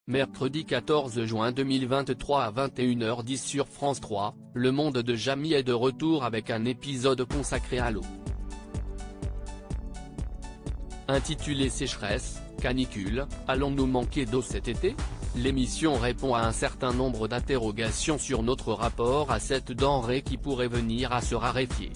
Mercredi 14 juin 2023 à 21h10 sur France 3, le monde de Jamie est de retour avec un épisode consacré à l'eau. Intitulé Sécheresse, canicule, allons-nous manquer d'eau cet été? L'émission répond à un certain nombre d'interrogations sur notre rapport à cette denrée qui pourrait venir à se raréfier.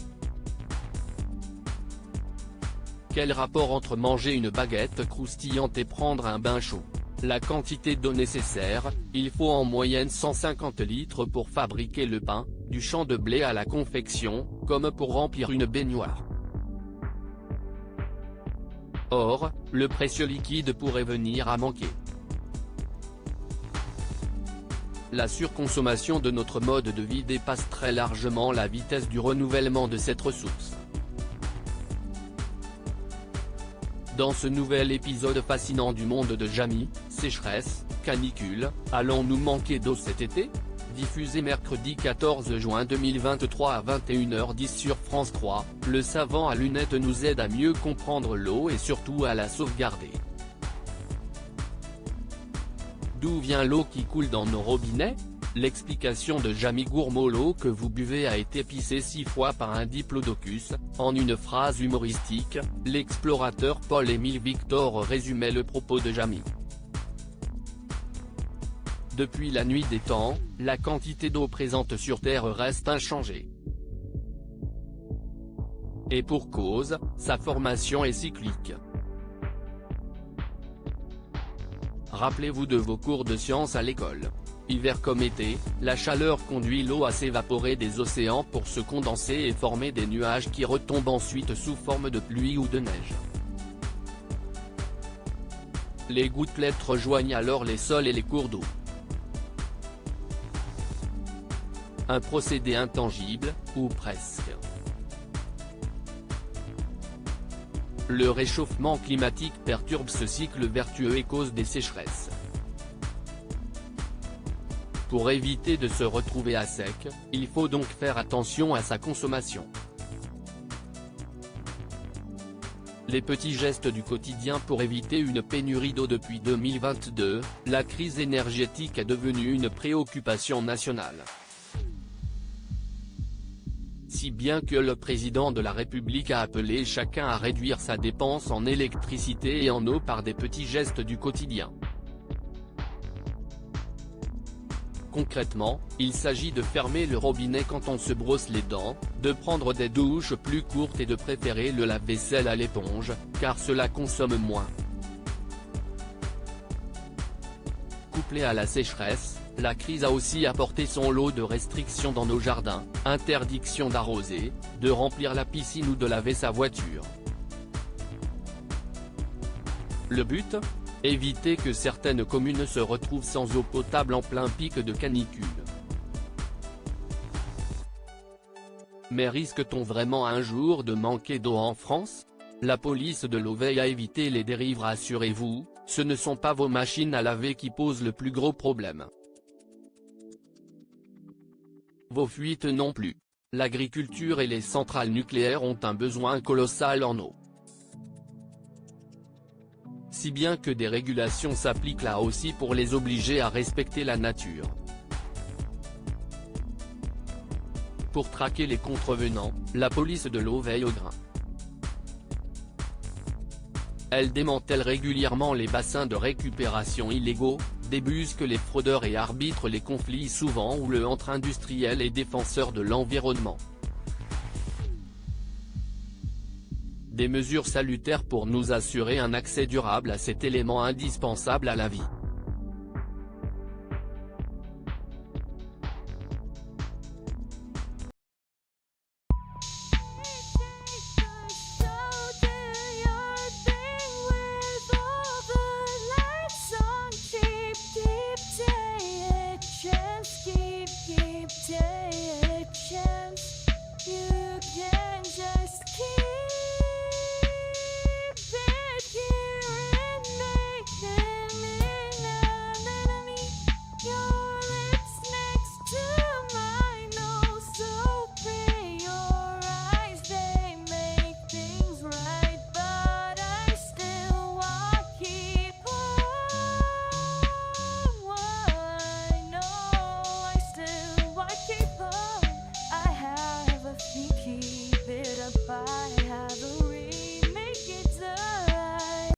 Quel rapport entre manger une baguette croustillante et prendre un bain chaud? La quantité d'eau nécessaire: il faut en moyenne 150 litres pour fabriquer le pain, du champ de blé à la confection, comme pour remplir une baignoire. Or, le précieux liquide pourrait venir à manquer. La surconsommation de notre mode de vie dépasse très largement la vitesse du renouvellement de cette ressource. Dans ce nouvel épisode fascinant du monde de Jamie, sécheresse, canicule, allons-nous manquer d'eau cet été? Diffusé mercredi 14 juin 2023 à 21h10 sur France 3, le savant à lunettes nous aide à mieux comprendre l'eau et surtout à la sauvegarder. D'où vient l'eau qui coule dans nos robinets? L'explication de Jamie Gourmaud: l'eau que vous buvez a été pissée 6 fois par un diplodocus. En une phrase humoristique, l'explorateur Paul-Émile Victor résumait le propos de Jamie. Depuis la nuit des temps, la quantité d'eau présente sur Terre reste inchangée. Et pour cause, sa formation est cyclique. Rappelez-vous de vos cours de sciences à l'école. Hiver comme été, la chaleur conduit l'eau à s'évaporer des océans pour se condenser et former des nuages qui retombent ensuite sous forme de pluie ou de neige. Les gouttelettes rejoignent alors les sols et les cours d'eau. Un procédé intangible, ou presque. Le réchauffement climatique perturbe ce cycle vertueux et cause des sécheresses. Pour éviter de se retrouver à sec, il faut donc faire attention à sa consommation. Les petits gestes du quotidien pour éviter une pénurie d'eau. Depuis 2022, la crise énergétique est devenue une préoccupation nationale. Si bien que le président de la République a appelé chacun à réduire sa dépense en électricité et en eau par des petits gestes du quotidien. Concrètement, il s'agit de fermer le robinet quand on se brosse les dents, de prendre des douches plus courtes et de préférer le lave-vaisselle à l'éponge, car cela consomme moins. Couplée à la sécheresse, la crise a aussi apporté son lot de restrictions dans nos jardins: interdiction d'arroser, de remplir la piscine ou de laver sa voiture. Le but? Éviter que certaines communes se retrouvent sans eau potable en plein pic de canicule. Mais risque-t-on vraiment un jour de manquer d'eau en France? La police de l'eau veille à éviter les dérives. Rassurez-vous, ce ne sont pas vos machines à laver qui posent le plus gros problème. Vos fuites non plus. L'agriculture et les centrales nucléaires ont un besoin colossal en eau. Si bien que des régulations s'appliquent là aussi pour les obliger à respecter la nature. Pour traquer les contrevenants, la police de l'eau veille au grain. Elle démantèle régulièrement les bassins de récupération illégaux, débusque les fraudeurs et arbitre les conflits souvent houleux entre industriels et défenseurs de l'environnement. Des mesures salutaires pour nous assurer un accès durable à cet élément indispensable à la vie.